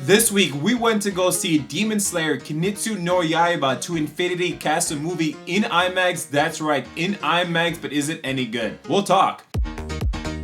This week, we went to go see Demon Slayer Kimetsu no Yaiba to Infinity Castle movie in IMAX. That's right, in IMAX, but is it any good? We'll talk.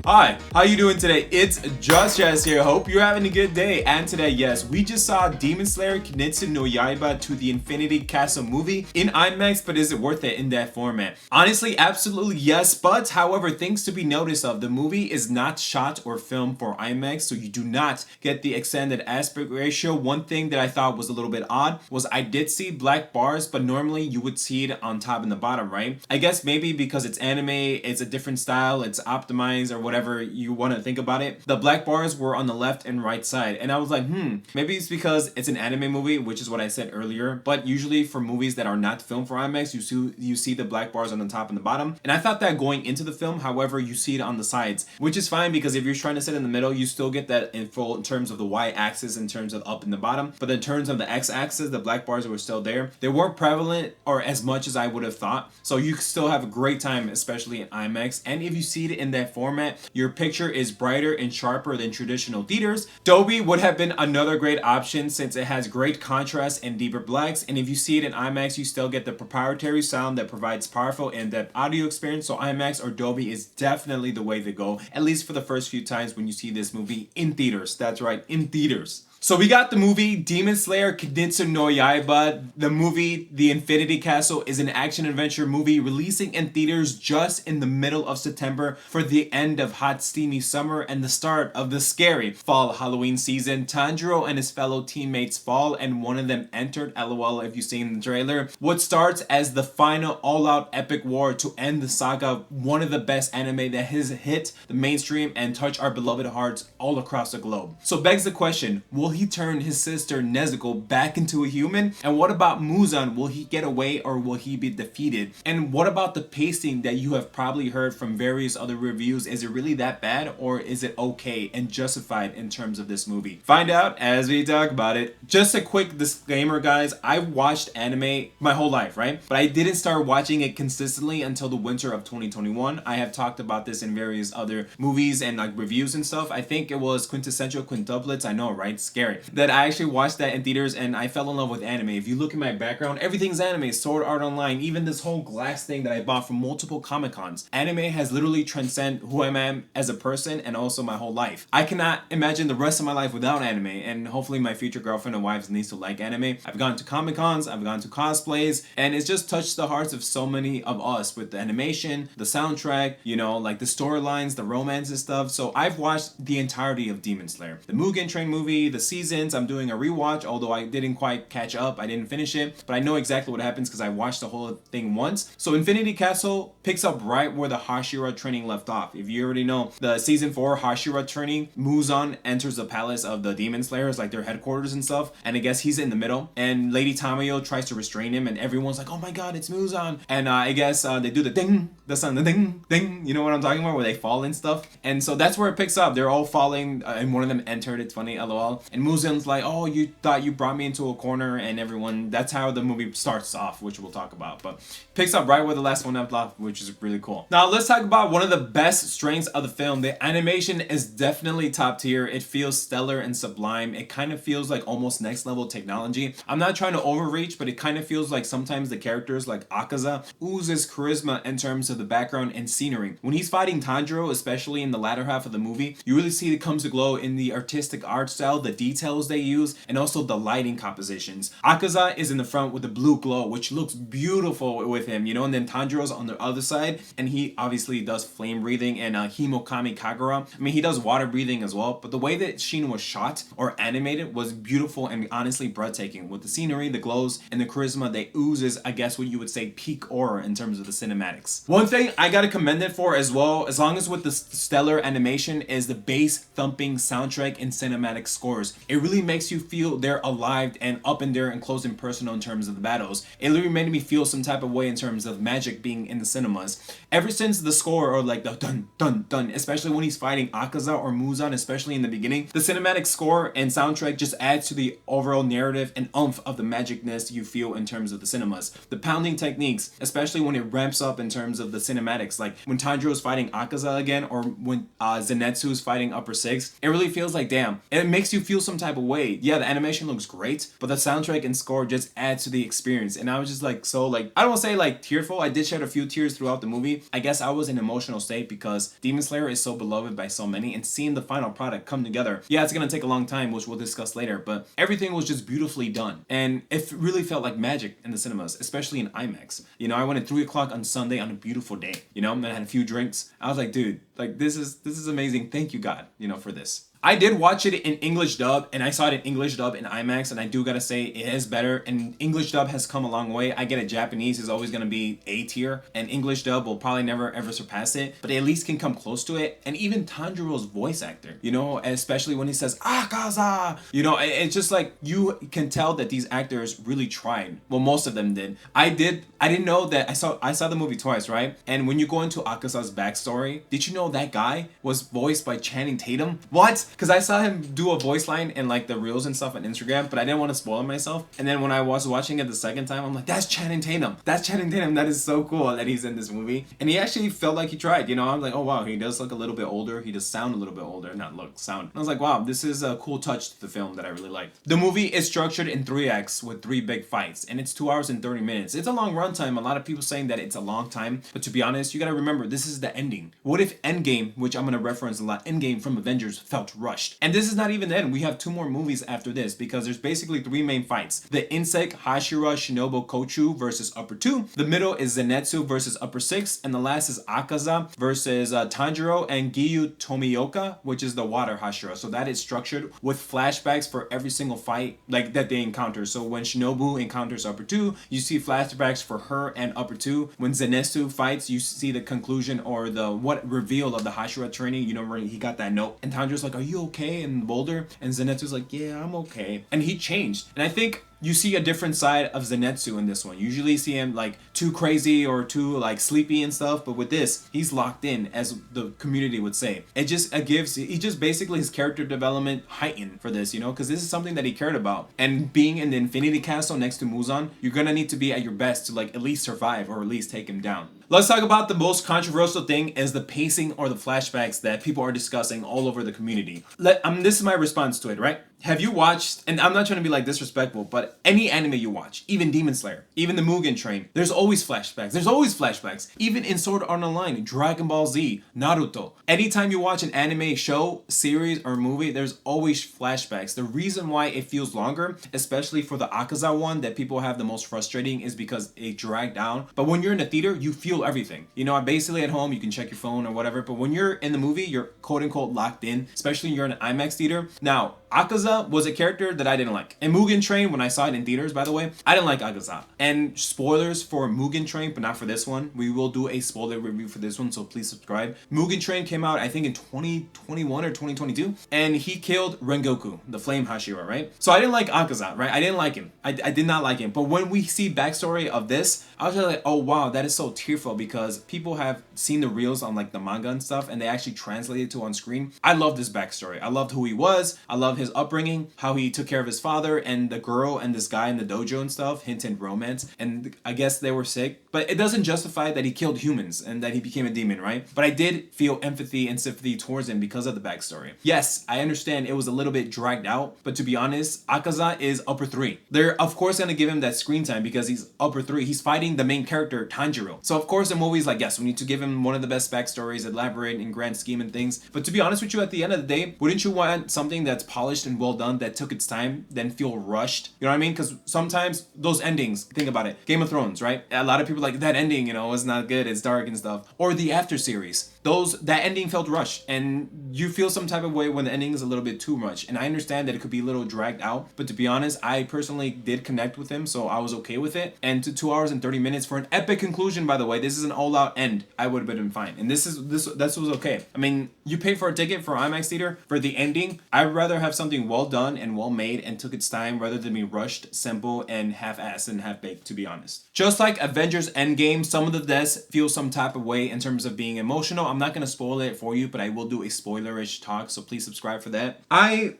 Hi, how you doing today? It's Just Jazz here. Hope you're having a good day. And today, yes, we just saw Demon Slayer Kimetsu no Yaiba to the Infinity Castle movie in IMAX, but is it worth it in that format? Honestly, absolutely yes, but however, things to be noticed of, the movie is not shot or filmed for IMAX, so you do not get the extended aspect ratio. One thing that I thought was a little bit odd was I did see black bars, but normally you would see it on top and the bottom, right? I guess maybe because it's anime, it's a different style, it's optimized or whatever you want to think about it. The black bars were on the left and right side, and I was like, maybe it's because it's an anime movie, which is what I said earlier. But usually for movies that are not filmed for IMAX, you see the black bars on the top and the bottom. And I thought that going into the film, however, you see it on the sides, which is fine because if you're trying to sit in the middle, you still get that in full in terms of the y-axis, in terms of up and the bottom. But in terms of the x-axis, the black bars were still there. They weren't prevalent or as much as I would have thought. So you still have a great time, especially in IMAX. And if you see it in that format, your picture is brighter and sharper than traditional theaters. Dolby would have been another great option since it has great contrast and deeper blacks. And if you see it in IMAX, you still get the proprietary sound that provides powerful in-depth audio experience. So IMAX or Dolby is definitely the way to go, at least for the first few times when you see this movie in theaters. That's right, in theaters. So we got the movie Demon Slayer Kimetsu no Yaiba. The movie The Infinity Castle is an action-adventure movie releasing in theaters just in the middle of September for the end of hot steamy summer and the start of the scary fall Halloween season. Tanjiro and his fellow teammates fall and one of them entered, LOL if you've seen the trailer. What starts as the final all-out epic war to end the saga, one of the best anime that has hit the mainstream and touched our beloved hearts all across the globe. So begs the question, will he turn his sister Nezuko back into a human? And what about Muzan? Will he get away or will he be defeated? And what about the pacing that you have probably heard from various other reviews? Is it really that bad or is it okay and justified in terms of this movie? Find out as we talk about it. Just a quick disclaimer, guys. I've watched anime my whole life, right? But I didn't start watching it consistently until the winter of 2021. I have talked about this in various other movies and like reviews and stuff. I think it was Quintessential Quintuplets. I know, right? Scary. That I actually watched that in theaters and I fell in love with anime. If you look at my background, everything's anime, Sword Art Online, even this whole glass thing that I bought from multiple Comic Cons. Anime has literally transcended who I am as a person and also my whole life. I cannot imagine the rest of my life without anime, and hopefully my future girlfriend and wives needs to like anime. I've gone to Comic Cons, I've gone to cosplays, and it's just touched the hearts of so many of us with the animation, the soundtrack, you know, like the storylines, the romance and stuff. So I've watched the entirety of Demon Slayer. The Mugen Train movie, the seasons. I'm doing a rewatch, although I didn't quite catch up. I didn't finish it, but I know exactly what happens because I watched the whole thing once. So Infinity Castle picks up right where the Hashira training left off. If you already know, the season 4 Hashira training, Muzan enters the palace of the Demon Slayers, like their headquarters and stuff, and I guess he's in the middle, and Lady Tamayo tries to restrain him, and everyone's like, oh my god, it's Muzan. And I guess they do the ding, the sound, the ding, ding, you know what I'm talking about, where they fall and stuff. And so that's where it picks up. They're all falling, and one of them entered. It's funny, lol. And Muzan's like, oh, you thought you brought me into a corner, and everyone, that's how the movie starts off, which we'll talk about, but picks up right where the last one left off, which is really cool. Now let's talk about one of the best strengths of the film. The animation is definitely top tier. It feels stellar and sublime. It kind of feels like almost next level technology. I'm not trying to overreach, but it kind of feels like sometimes the characters like Akaza oozes charisma in terms of the background and scenery. When he's fighting Tanjiro, especially in the latter half of the movie, you really see it comes to glow in the artistic art style, the details they use, and also the lighting compositions. Akaza is in the front with the blue glow, which looks beautiful with him, you know, and then Tanjiro's on the other side, and he obviously does flame breathing and Himokami Kagura. I mean, he does water breathing as well, but the way that Shin was shot or animated was beautiful and honestly breathtaking with the scenery, the glows, and the charisma that oozes, I guess what you would say, peak aura in terms of the cinematics. One thing I gotta commend it for as well, as long as with the stellar animation, is the bass thumping soundtrack and cinematic scores. It really makes you feel they're alive and up in there and close and personal in terms of the battles. It literally made me feel some type of way in terms of magic being in the cinemas. Ever since the score, or like the dun dun dun, especially when he's fighting Akaza or Muzan, especially in the beginning, the cinematic score and soundtrack just adds to the overall narrative and oomph of the magicness you feel in terms of the cinemas. The pounding techniques, especially when it ramps up in terms of the cinematics, like when Tanjiro's fighting Akaza again, or when Zenitsu's fighting Upper Six, it really feels like, damn, it makes you feel some type of way. Yeah, the animation looks great, but the soundtrack and score just adds to the experience. And I was just like, so like, I don't want to say like tearful. I did shed a few tears throughout the movie. I guess I was in an emotional state because Demon Slayer is so beloved by so many, and seeing the final product come together, yeah, it's gonna take a long time, which we'll discuss later, but everything was just beautifully done. And it really felt like magic in the cinemas, especially in IMAX. You know, I went at 3 o'clock on Sunday on a beautiful day, you know, and I had a few drinks. I was like, dude, like this is amazing. Thank you, God, you know, for this. I did watch it in English dub, and I saw it in English dub in IMAX, and I do gotta say it is better, and English dub has come a long way. I get it, Japanese is always gonna be A tier, and English dub will probably never ever surpass it, but it at least can come close to it. And even Tanjiro's voice actor, you know, especially when he says Akaza, you know, it's just like you can tell that these actors really tried. Well, most of them did. I didn't know that. I saw the movie twice, right? And when you go into Akaza's backstory, did you know that guy was voiced by Channing Tatum? What? Because I saw him do a voice line in like the reels and stuff on Instagram, but I didn't want to spoil myself. And then when I was watching it the second time, I'm like, that's Channing Tatum. That's Channing Tatum. That is so cool that he's in this movie. And he actually felt like he tried, you know. I'm like, oh wow, he does look a little bit older. He does sound a little bit older. Not look, sound. I was like, wow, this is a cool touch to the film that I really liked. The movie is structured in 3 acts with 3 big fights, and it's 2 hours and 30 minutes. It's a long runtime. A lot of people saying that it's a long time, but to be honest, you gotta remember, this is the ending. What if Endgame, which I'm gonna reference a lot, Endgame from Avengers felt rushed? And this is not even the end. We have 2 more movies after this, because there's basically 3 main fights. The Insect Hashira Shinobu Kochu versus Upper 2. The middle is Zenitsu versus Upper 6. And the last is Akaza versus Tanjiro and Giyu Tomioka, which is the Water Hashira. So that is structured with flashbacks for every single fight like that they encounter. So when Shinobu encounters Upper 2, you see flashbacks for her and Upper 2. When Zenitsu fights, you see the conclusion or the reveal of the Hashira training. You know, where he got that note. And Tanjiro's like, are you okay? And Boulder, and Zenitsu's like, yeah, I'm okay. And he changed. And I think you see a different side of Zenitsu in this one. You usually see him like too crazy or too like sleepy and stuff, but with this, he's locked in, as the community would say. He just basically his character development heightened for this, you know, because this is something that he cared about. And being in the Infinity Castle next to Muzan, you're gonna need to be at your best to like at least survive or at least take him down. Let's talk about the most controversial thing, is the pacing or the flashbacks that people are discussing all over the community. This is my response to it, right? Have you watched, and I'm not trying to be like disrespectful, but any anime you watch, even Demon Slayer, even the Mugen Train, there's always flashbacks. There's always flashbacks. Even in Sword Art Online, Dragon Ball Z, Naruto. Anytime you watch an anime show, series, or movie, there's always flashbacks. The reason why it feels longer, especially for the Akaza one that people have the most frustrating, is because it dragged down. But when you're in the theater, you feel everything. You know, basically at home, you can check your phone or whatever, but when you're in the movie, you're quote unquote locked in, especially when you're in an IMAX theater. Now, Akaza was a character that I didn't like. And Mugen Train, when I saw it in theaters, by the way, I didn't like Akaza. And spoilers for Mugen Train, but not for this one. We will do a spoiler review for this one, so please subscribe. Mugen Train came out, I think, in 2021 or 2022, and he killed Rengoku, the Flame Hashira, right? So I didn't like Akaza, right? I didn't like him. I did not like him. But when we see backstory of this, I was just like, oh wow, that is so tearful, because people have seen the reels on like the manga and stuff, and they actually translated it to on screen. I love this backstory. I loved who he was. I love his upbringing, how he took care of his father and the girl and this guy in the dojo and stuff, hint romance. And I guess they were sick, but it doesn't justify that he killed humans and that he became a demon, right? But I did feel empathy and sympathy towards him because of the backstory. Yes, I understand it was a little bit dragged out, but to be honest, Akaza is upper 3. They're of course gonna give him that screen time because he's upper 3. He's fighting the main character, Tanjiro. So of course the movie's like, yes, we need to give him one of the best backstories, elaborate in grand scheme and things. But to be honest with you, at the end of the day, wouldn't you want something that's polished and well done, that took its time, then feel rushed? You know what I mean? Because sometimes those endings, think about it, Game of Thrones, right? A lot of people like, that ending, you know, was not good, it's dark and stuff. Or the after series, that ending felt rushed, and you feel some type of way when the ending is a little bit too much. And I understand that it could be a little dragged out, but to be honest, I personally did connect with him, so I was okay with it. And to 2 hours and 30 minutes for an epic conclusion, by the way, this is an all-out end, I would have been fine. And this was okay. I mean, you pay for a ticket for IMAX theater for the ending. I'd rather have something well done and well made and took its time, rather than be rushed, simple, and half-assed and half-baked, to be honest. Just like Avengers Endgame, some of the deaths feel some type of way in terms of being emotional. I'm not going to spoil it for you, but I will do a spoilerish talk, so please subscribe for that. I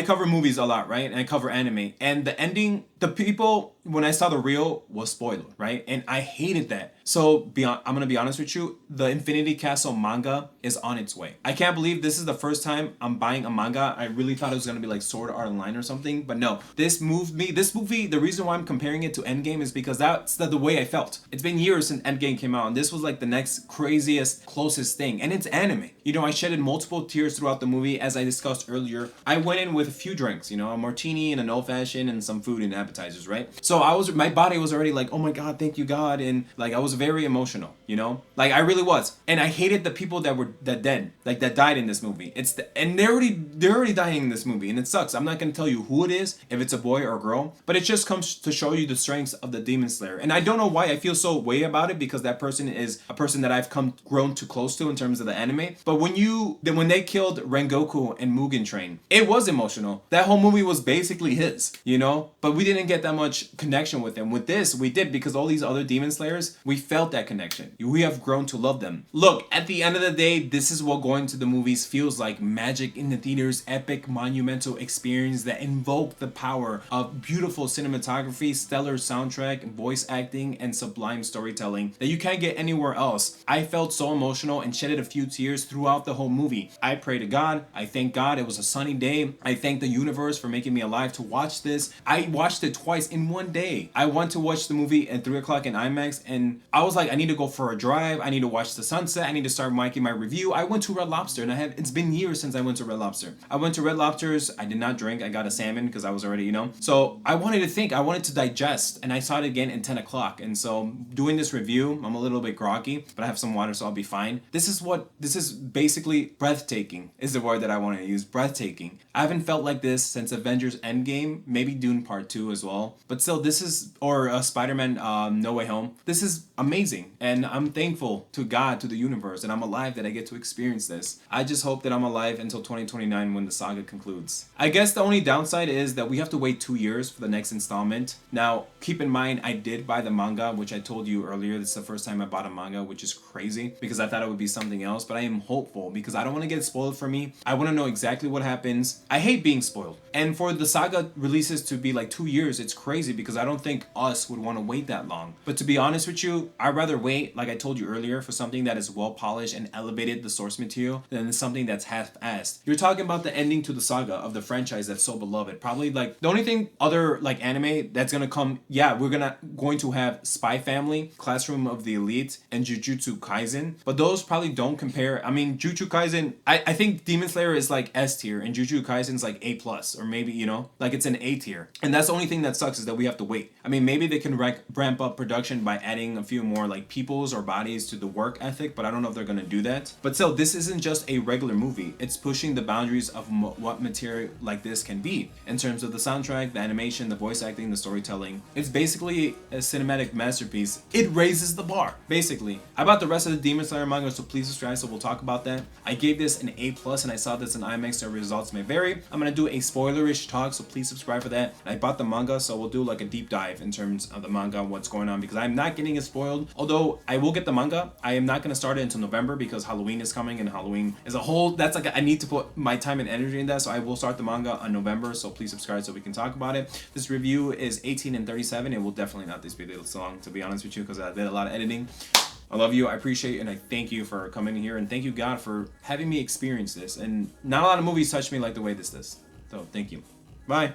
cover movies a lot, right? And I cover anime. And the ending the people, when I saw the reel, was spoiled, right? And I hated that. So I'm gonna be honest with you, the Infinity Castle manga is on its way. I can't believe this is the first time I'm buying a manga. I really thought it was gonna be like Sword Art Online or something, but no. This moved me. This movie, the reason why I'm comparing it to Endgame is because that's the way I felt. It's been years since Endgame came out, and this was like the next craziest, closest thing. And it's anime. You know, I shedded multiple tears throughout the movie, as I discussed earlier. I went in with a few drinks, you know, a martini and an old fashioned and some food and appetizers, right? So my body was already like, oh my God, thank you God. And like, I was very emotional, you know, like I really was. And I hated the people that died in this movie. And they're already dying in this movie, and it sucks. I'm not gonna tell you who it is, if it's a boy or a girl, but it just comes to show you the strengths of the Demon Slayer. And I don't know why I feel so way about it, because that person is a person that I've grown too close to in terms of the anime. But when they killed Rengoku and Mugen Train, it was emotional. That whole movie was basically his, you know, but we didn't get that much connection with him. With this, we did, because all these other Demon Slayers, we felt that connection. We have grown to love them. Look, at the end of the day, this is what going to the movies feels like. Magic in the theaters, epic, monumental experience that invoke the power of beautiful cinematography, stellar soundtrack, voice acting, and sublime storytelling that you can't get anywhere else. I felt so emotional and shedded a few tears throughout the whole movie. I pray to God. I thank God it was a sunny day. I thank the universe for making me alive to watch this. I watched it twice in one day. I went to watch the movie at 3 o'clock in IMAX, and I was like, I need to go for a drive. I need to watch the sunset. I need to start making my review. I went to Red Lobster, and it's been years since I went to Red Lobster. I went to Red Lobster's. I did not drink. I got a salmon because I was already, you know. So I wanted to digest, and I saw it again at 10 o'clock. And so doing this review, I'm a little bit groggy, but I have some water, so I'll be fine. This is basically breathtaking is the word that I want to use. Breathtaking. I haven't felt like this since Avengers Endgame, maybe Dune Part 2 as well. But still, or Spider-Man No Way Home. This is amazing. And I'm thankful to God, to the universe, and I'm alive that I get to experience this. I just hope that I'm alive until 2029 when the saga concludes. I guess the only downside is that we have to wait 2 years for the next installment. Now, keep in mind, I did buy the manga, which I told you earlier. This is the first time I bought a manga, which is crazy because I thought it would be something else, but I am hopeful because I don't want to get spoiled for me. I want to know exactly what happens. I hate being spoiled. And for the saga releases to be like 2 years, it's crazy because I don't think us would want to wait that long. But to be honest with you, I'd rather wait, like I told you earlier, for something that is well polished and elevated the source material than something that's half-assed. You're talking about the ending to the saga of the franchise that's so beloved. Probably like the only thing other like anime that's gonna come, yeah, we're going to have Spy Family, Classroom of the Elite, and Jujutsu Kaisen. But those probably don't compare. I mean, Jujutsu Kaisen, I think Demon Slayer is like S tier and Jujutsu Kaisen's like A plus, or maybe, you know, like it's an A tier. And that's the only thing that sucks is that we have to wait. I mean, maybe they can ramp up production by adding a few more like peoples or bodies to the work ethic, but I don't know if they're gonna do that. But still, this isn't just a regular movie. It's pushing the boundaries of what material like this can be in terms of the soundtrack, the animation, the voice acting, the storytelling. It's basically a cinematic masterpiece. It raises the bar, basically. I bought the rest of the Demon Slayer manga, so please subscribe, so we'll talk about that. I gave this an A+, and I saw this in IMAX, so results may vary. I'm gonna do a spoilerish talk, so please subscribe for that. I bought the manga, so we'll do like a deep dive in terms of the manga, what's going on, because I'm not getting it spoiled. Although I will get the manga, I am not gonna start it until November because Halloween is coming, and Halloween is a whole, that's like, I need to put my time and energy in that, so I will start the manga on November, so please subscribe so we can talk about it. This review is 18 and 37. It will definitely not be this long, to be honest with you, because I did a lot of editing. I love you, I appreciate you, and I thank you for coming here, and thank you God for having me experience this. And not a lot of movies touch me like the way this does. So thank you. Bye.